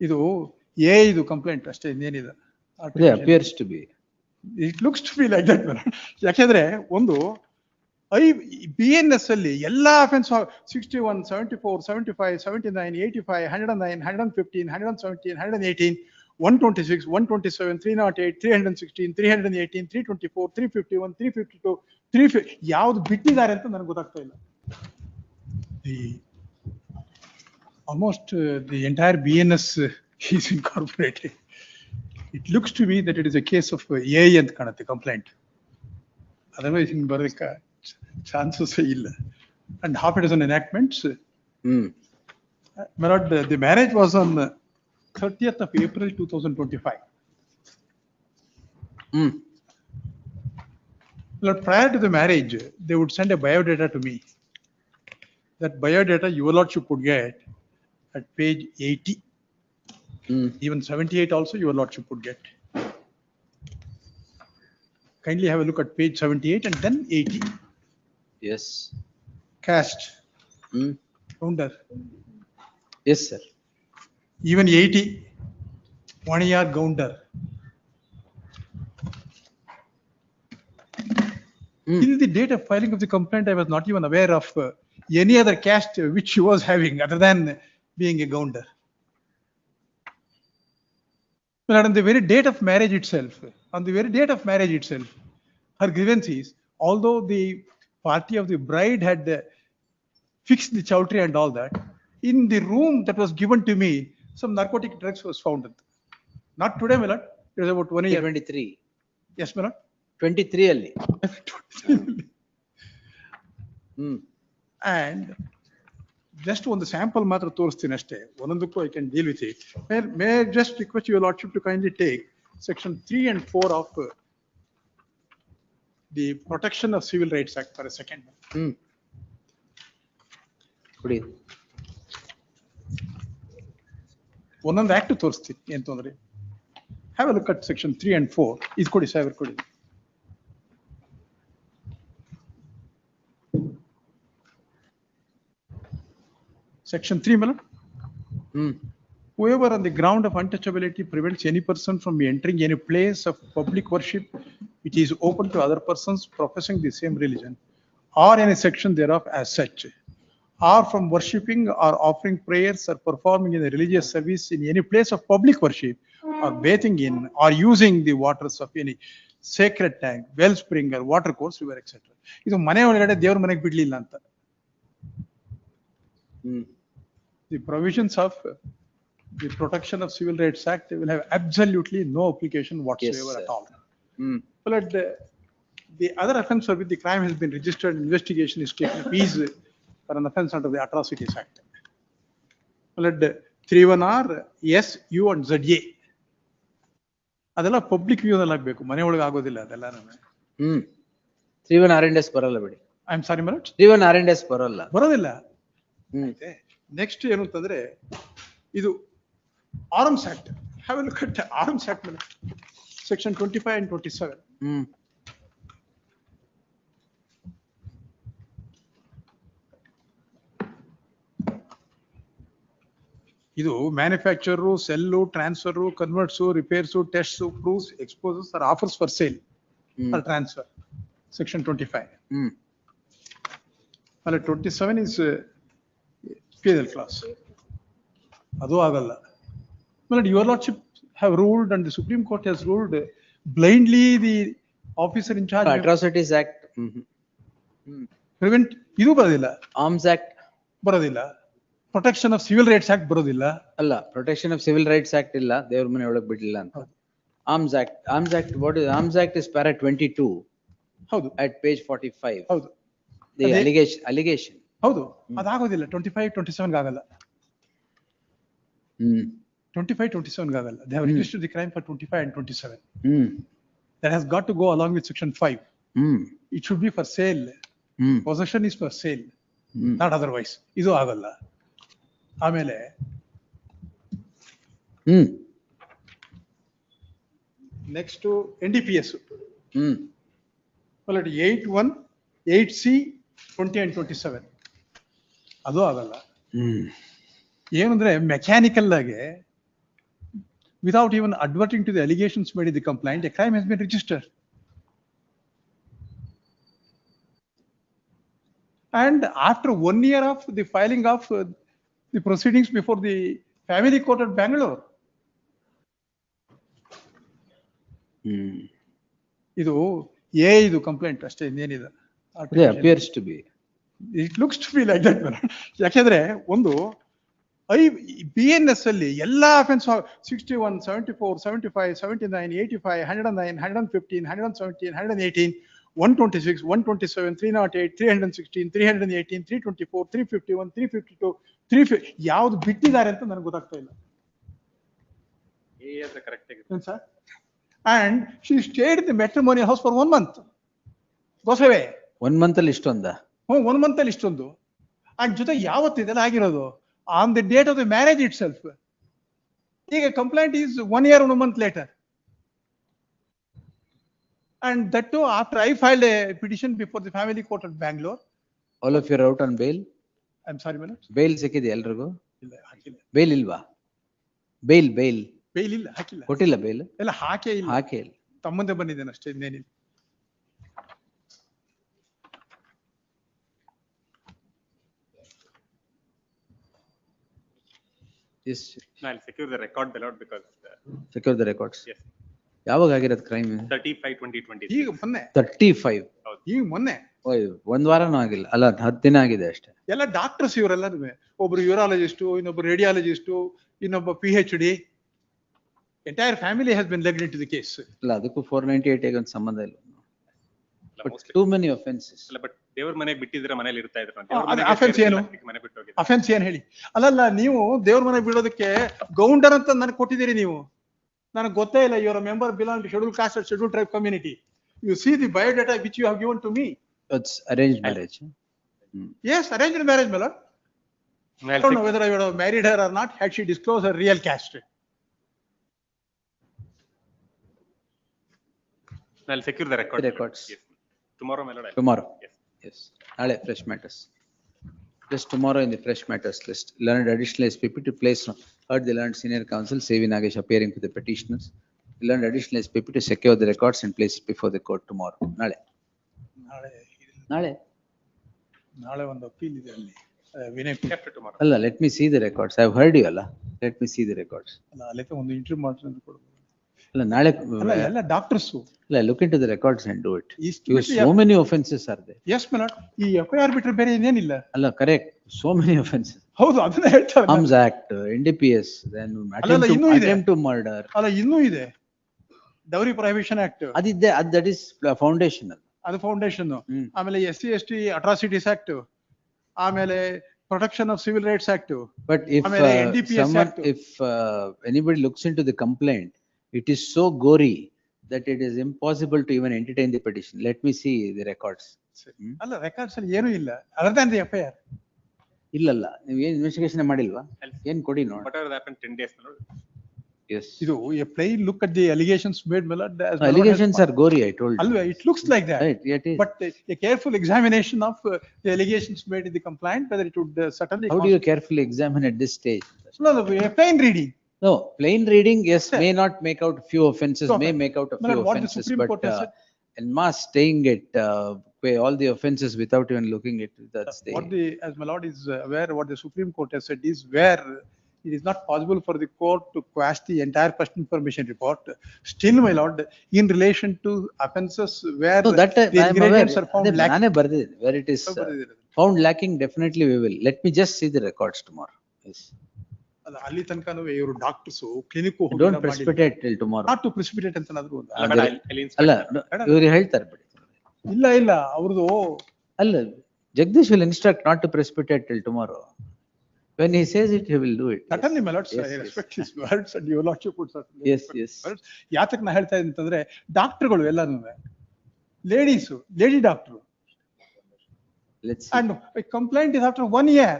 ಇದು ಇದು ಕಂಪ್ಲೇಂಟ್ ಅಷ್ಟೇ, ಇನ್ನೇನಿದೆ. appears to be. It looks to be like that. ಯಾಕೆಂದ್ರೆ ಒಂದು BNS ಅಲ್ಲಿ ಎಲ್ಲಾ ಅಫೆನ್ಸ್ 61, 74, 75, 79, 85, 109, 115, 117, 118, 126, 127, 308, 316, 318, 324, 351, 352, 350 ಯಾವ್ದು ಬಿಟ್ಟಿದ್ದಾರೆ ಅಂತ ನನಗೆ ಗೊತ್ತಾಗ್ತಾ ಇಲ್ಲ. Almost the entire BNS is incorporated. It looks to me that it is a case of AI ಅಂತ ಕಾಣುತ್ತೆ ಕಂಪ್ಲೇಂಟ್. Otherwise ಹಿಂಗ್ ಬರೋದಕ್ಕೆ ಚಾನ್ಸಸ್ ಇಲ್ಲ. And half a dozen enactments. My lord, the marriage was on 30th of April 2025. Lord, prior to the marriage, they would send a biodata to me. That biodata your lordship would get at page 80. Even 78 also your lordship would get. Kindly have a look at page 78 and then 80. Yes. Caste. Founder. Yes, sir. Even 80. 1 year Gounder. Till the date of filing of the complaint, I was not even aware of any other caste which she was having other than being a Gounder. But on the very date of marriage itself, her grievance is, although the party of the bride had fixed the chowdhury and all that, in the room that was given to me, some narcotic drugs was found. Not today, my lord. It was about 1 year. 23. Yes, my lord. 23 ಅಲ್ಲಿ. And just ಒಂದು sample ಮಾತ್ರ ತೋರಿಸ್ತೀನಿ ಅಷ್ಟೇ, ಒಂದೊಂದಕ್ಕೂ I can deal with it. May I just request your lordship to kindly take section 3 and 4 of the Protection of Civil Rights Act for a second. ಕೊಡಿ. ಒಂದೊಂದು act ತೋರಿಸ್ತೀನಿ, ಏನ್ ತೊಂದ್ರೆ. Have a look at section 3 and 4. ಇದು ಕೊಡಿ ಸಾಹೇಬ್, ಕೊಡಿ. Section 3, my lord. Whoever on the ground of untouchability prevents any person from entering any place of public worship which is open to other persons professing the same religion, or any section thereof as such, or from worshipping or offering prayers or performing in a religious service in any place of public worship, or bathing in or using the waters of any sacred tank, wellspring or water course, river, etc. ಇದು ಮನೆ ಒಳಗಡೆ ದೇವ್ರ ಮನೆಗೆ ಬಿಡ್ಲಿಲ್ಲ ಅಂತ. The provisions of the Protection of Civil Rights Act will have absolutely no application whatsoever. Yes, at all. But the other offence for which the crime has been registered, investigation is taken up is for an offence under the Atrocities Act. But 31R, S, U and ZA. ಅದೆಲ್ಲ public view ನಲ್ಲಿ ಆಗಬೇಕು, ಮನೆ ಒಳಗೆ ಆಗೋದಿಲ್ಲ ಅದೆಲ್ಲ. 31 R&S ಬರಲ್ಲ ಬಿಡಿ. I am sorry Manoj, 31 R&S ಬರೋದಿಲ್ಲ. ನೆಕ್ಸ್ಟ್ ಏನು ಅಂತಂದ್ರೆ ಇದು arms act. Have a look at arms act ಮೇಲೆ ಸೆಕ್ಷನ್ 25 and 27. ಇದು manufacture, sell, transfer, converts, repairs, test, proofs, exposes or offers for sale or transfer. Section 25. 27 is penal clause. ಅದು ಆಗಲ್ಲ. But your lordship have ruled and the Supreme Court has ruled blindly the officer in charge. Atrocities Act. Prevent ಇದು ಬರೋದಿಲ್ಲ. Arms Act ಬರೋದಿಲ್ಲ. Protection of Civil Rights Act ಬರೋದಿಲ್ಲ. ಅಲ್ಲ, Protection of Civil Rights Act ಇಲ್ಲ, ದೇವ್ರ ಮನೆ ಒಳಗೆ ಬಿಡ್ಲಿಲ್ಲ ಅಂತ. Arms Act. What is Arms Act is para 22. ಹೌದು. At page 45. ಹೌದು. The allegation. ಹೌದು, ಅದಾಗೋದಿಲ್ಲ. 25, 27 ಆಗಲ್ಲ. 25, 27 ಆಗಲ್ಲ. They have registered the crime for 25 and 27. That has got to go along with section 5. It should be for sale. Possession is for sale, not otherwise. ಇದು ಆಗಲ್ಲ. ಆಮೇಲೆ next NDPS. 81, 8C, 20 and 27. ಅದು ಆಗಲ್ಲ. ಏನಂದ್ರೆ mechanical ಆಗಿ without even adverting to the allegations made in the complaint, a crime has been registered. And after 1 year of the filing of the proceedings before the family court at Bangalore, ಇದು ಇದು complaint ಅಷ್ಟೇ ಇನ್ನೇನಿದೆ. It appears to be. It looks to be like that. ಯಾಕೆಂದ್ರೆ ಒಂದು BNS ಅಲ್ಲಿ ಎಲ್ಲಾ offence 61, 74, 75, 79, 85, 109, 115, 117, 118, 126, 127, 308, 316, 318, 324, 351, 352, 350 ಯಾವ್ದು ಬಿಟ್ಟಿದ್ದಾರೆ ಅಂತ ನನಗೆ ಗೊತ್ತಾಗ್ತಾ ಇಲ್ಲ. Sir, and she stayed in the matrimonial house for 1 month. ಗೋಸವೇ 1 month ಅಲ್ಲಿ ಇಷ್ಟೊಂದ? 1 month ಅಲ್ಲಿ ಇಷ್ಟೊಂದು. and ಜೊತೆ ಯಾವತ್ತು ಇದೆಲ್ಲ ಆಗಿರೋದು? On the date of the marriage itself. ಈಗ complaint is 1 year and 1 month later. And that too after I filed a petition before the family court at Bangalore. All of you are out on bail? I'm sorry, madam. Bail ಸಿಕ್ಕಿದೆ ಎಲ್ರಿಗೂ? ಇಲ್ಲ, ಹಾಕಿಲ್ಲ. Bail ಇಲ್ವಾ? Bail. Bale ಇಲ್ಲ, ಹಾಕಿಲ್ಲ. ಕೊಟ್ಟಿಲ್ಲ bail? ಎಲ್ಲ ಹಾಕೇ ಇಲ್ಲ. ಹಾಕೇ ಇಲ್ಲ. ತಮ್ಮಂದೆ ಬಂದಿದ್ದೇನೆ ಅಷ್ಟೇ, ಇನ್ನೇನಿಲ್ಲ. Yes. No, I'll secure the record below because. Secure the records. Yes. ಯಾವಾಗ ಆಗಿರೋದು ಕ್ರೈಮ್? 35/2020. ಈಗ ಮೊನ್ನೆ. 35. ಈಗ ಮೊನ್ನೆ. ಒಂದ್ ವಾರನೂ ಆಗಿಲ್ಲ ಅಲ್ಲ, 10 ದಿನ ಆಗಿದೆ ಅಷ್ಟೇ. ಎಲ್ಲ ಡಾಕ್ಟರ್ಸ್ ಇವರೆಲ್ಲ, ಒಬ್ರು ಯೂರಾಲಜಿಸ್ಟ್, ಇನ್ನೊಬ್ರು ರೇಡಿಯಾಲಜಿಸ್ಟ್, ಇನ್ನೊಬ್ಬ PhD. Entire family has been legged into the case. ಇಲ್ಲ, ಅದಕ್ಕೂ 498 ಒಂದು ಸಂಬಂಧ ಇಲ್ಲ. But too many offenses. ಅಲ್ಲ, ಬಟ್ ದೇವರ ಮನೆಗೆ ಬಿಟ್ಟಿದ್ರೆ ಮನೇಲಿ ಇರ್ತಾ ಇದ್ರು ಅಂತ. ಅಫೆನ್ಸ್ ಏನು? ಮನೆ ಬಿಟ್ಟು ಹೋಗಿದ್ರು. ಅಫೆನ್ಸ್ ಏನ್ ಹೇಳಿ? ಅಲ್ಲಲ್ಲ, ನೀವು ದೇವ್ರ ಮನೆ ಬಿಡೋದಕ್ಕೆ ಗೌಂಡರ್ ಅಂತ ನನಗೆ ಕೊಟ್ಟಿದ್ದೀರಿ ನೀವು. ನನಗೆ ಗೊತ್ತೇ ಇಲ್ಲ. Your member belong to schedule caste and schedule tribe community. You see the biodata which you have given to me. It's arranged marriage. Yes, arranged marriage, my lord. I don't know whether I would have married her or not had she disclosed her real caste. I'll secure the record. Records. Yes. Tomorrow, my lord. Tomorrow. Yes. Yes. ನಾಳೆ fresh matters. Just tomorrow in the fresh matters list. Learned additional SPP to place, heard the learned senior counsel, Sevi Nagesh appearing to the petitioners. Learned additional SPP to secure the records and place it before the court tomorrow. ನಾಳೆ ಒಂದು appeal ಇದೆ ಅಲ್ಲಿ, Vinay. After tomorrow. ಅಲ್ಲ, let me see the records. I have heard you ಅಲ್ಲ. Let me see the records. ಅಲ್ಲ, ಅಲ್ಲಿ ಒಂದು interview ಮಾಡ್ತಾರೆ ಅಂತ ಕೊಡ್ಬೋದು. ಅಲ್ಲ, ನಾಳೆ ಅಲ್ಲ, ಎಲ್ಲ ಡಾಕ್ಟರ್ಸ್. ಅಲ್ಲ, look into the records and do it. East Because Middle- so many offenses are there. Yes, my lord. ಈ FIR ಬಿಟ್ರೆ ಬೇರೆ ಏನೇನಿಲ್ಲ. ಅಲ್ಲ, correct. So many offenses. ಹೌದು, ಅದನ್ನ ಹೇಳ್ತಾರೆ. Arms Act, NDPS, then ಅಲ್ಲಲ್ಲ, ಇನ್ನೂ ಇದೆ. attempt to murder. ಅಲ್ಲ, ಇನ್ನೂ ಇದೆ. ಡೌರಿ ಪ್ರೊಹಿಬಿಷನ್ ಆಕ್ಟ್, ಅದಿದೆ, that is foundational. ಅದು ಫೌಂಡೇಶನ್. ಆಮೇಲೆ SC/ST ಅಟ್ರಾಸಿಟೀಸ್ ಆಕ್ಟ್, ಆಮೇಲೆ protection of civil rights act. But if ಆಮೇಲೆ NDPS someone, Act. if anybody looks into the complaint, it is so gory that it is impossible to even entertain the petition. Let me see the records. ಅಲ್ಲ, records ಅಲ್ಲಿ ಏನೂ ಇಲ್ಲ other than the FIR. ಇಲ್ಲಲ್ಲ, ನೀವು ಏನ್ investigation ಮಾಡಿಲ್ವಾ? ಏನ್ ಕೊಡಿ ನೋಡಿ. Whatever happened 10 days, my lord. Yes. ಇದು a plain look at the allegations made, my lord. Allegations are gory, I told you. ಅಲ್ವಾ, it looks like that. Right, it is. But a careful examination of the allegations made in the complaint, whether it would certainly. How do you carefully examine at this stage? No, a plain reading. No, plain reading, yes, may not make out few offenses, So, may make out a my few lord, what the offenses, Supreme but Court has said- en masse staying it, all the offenses without even looking at it, that's the. What the, as my lord is aware, what the Supreme Court has said is where it is not possible for the court to quash the entire personal information report. Still, my lord, in relation to offences where No, that the I am aware. ingredients are found lacking. ನಾನೇ ಬರ್ದಿದ್ದೀನಿ, where it is found lacking, definitely we will. Let me just see the records tomorrow. Yes. ಅಲ್ಲ, ಅಲ್ಲಿ ತನಕನೂ ಇವರು doctors clinic Don't precipitate till tomorrow. Not to precipitate ಅಂತ ಏನಾದ್ರು ಒಂದು. ಅಲ್ಲ, but I'll inspect. ಅಲ್ಲ, ಇವ್ರು ಹೇಳ್ತಾರೆ ಬಿಡಿ. ಇಲ್ಲ ಅವ್ರದ್ದು. ಅಲ್ಲ, Jagdish will instruct not to precipitate till tomorrow. When he says it, he will do it. Certainly, my lord, Yes, I yes. respect his words and your lordship would certainly. Yes, respect yes. his words. ಯಾತಕ್ ನಾ ಹೇಳ್ತಾ ಇದ್ದೀನಿ ಅಂತಂದ್ರೆ, ಡಾಕ್ಟರ್ಗಳು ಎಲ್ಲಾನು lady doctor. Let's see. And a complaint is after 1 year,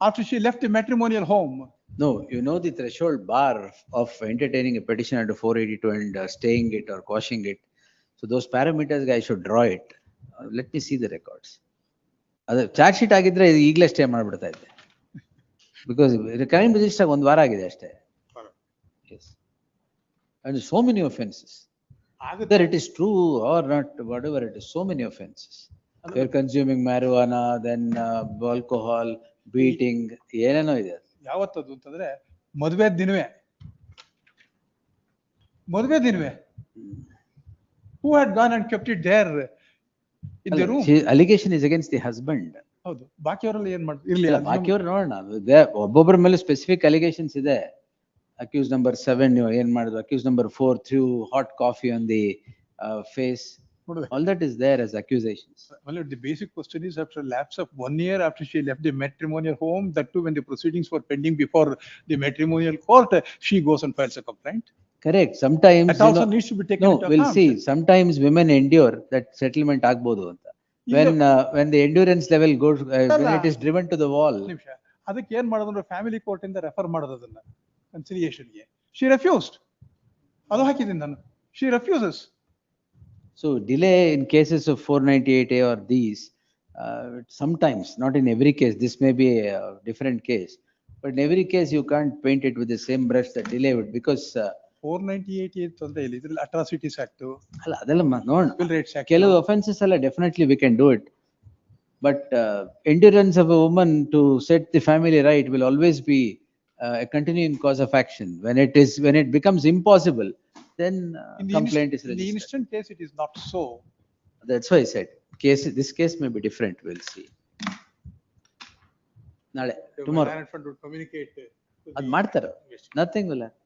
after she left the matrimonial home. No, you know the threshold bar of entertaining a petition under 482 and staying it or quashing it. So those parameters, I should draw it. Let me see the records. ಅದು charge sheet ಆಗಿದ್ರೆ ಈಗಲೇ stay ಮಾಡ್ಬಿಡ್ತಾ ಇದ್ದೆ. Because crime register 1 ವಾರ ಆಗಿದೆ ಅಷ್ಟೇ. Yes. And so many offences. ಆಗುತ್ತೆ. Whether it is true or not, whatever it is, so many offences. They're consuming marijuana, then alcohol, beating, ಏನೇನೋ ಇದೆ. ಯಾವತ್ತದು ಅಂತಂದ್ರೆ ಮದುವೆ ದಿನವೇ. ಮದುವೆ ದಿನವೇ. Who had gone and kept it there in the room? Allegation is against the husband. ಹೌದು. ಬಾಕಿಯವರೆಲ್ಲ ಏನ್ ಮಾಡ್ತಾರೆ? ಇರ್ಲಿ. ಇಲ್ಲ, ಬಾಕಿಯವ್ರು ನೋಡೋಣ. ಒಬ್ಬೊಬ್ಬರ ಮೇಲೆ ಸ್ಪೆಸಿಫಿಕ್ ಅಲಿಗೇಷನ್ಸ್ ಇದೆ. ಅಕ್ಯೂಸ್ ನಂಬರ್ 7 ಏನ್ ಮಾಡಿದ್ರು, accuse number 4 through hot coffee on the face. ನೋಡ್ಬೇಕು. All that is there as accusations. Well, the basic question is after a lapse of 1 year after she left the matrimonial home, that too when the proceedings were pending before the matrimonial court, she goes and files a complaint. Correct. Sometimes, That you also know, needs to be taken no, into we'll account. see. Sometimes women endure that settlement ಆಗ್ಬೋದು ಅಂತ. When the endurance level goes, when it is driven to the wall. ನಿಮಿಷ. ಅದಕ್ಕೆ ಏನ್ ಮಾಡೋದಂದ್ರೆ family court ಇಂದ refer ಮಾಡೋದು ಅದನ್ನ ಕನ್ಸಿಲಿಯೇಷನ್ಗೆ. She refused. ಅದು ಹಾಕಿದ್ದೀನಿ ನಾನು. She refuses. So delay in cases of 498A or these, sometimes, not in every case, this may be a different case. But in every case, you can't paint it with the same brush that delay would, because 498 ತೊಂದ್ರೆ ಇಲ್ಲ. ಇದ್ರಲ್ಲಿ atrocities act, ಅಲ್ಲ ಅದೆಲ್ಲ ನೋಡೋಣ. Civil rights act. ಕೆಲವು offences ಎಲ್ಲ definitely we can do it. But endurance of a woman to set the family right will always be a continuing cause of action. When it becomes impossible, then complaint is In the registered. instant case, it is not so. That's why I said, this case may be different, we'll see. ನಾಳೆ, tomorrow, Management would communicate to ಅದ್ the ಮಾಡ್ತಾರೆ. investigation. Nothing will happen.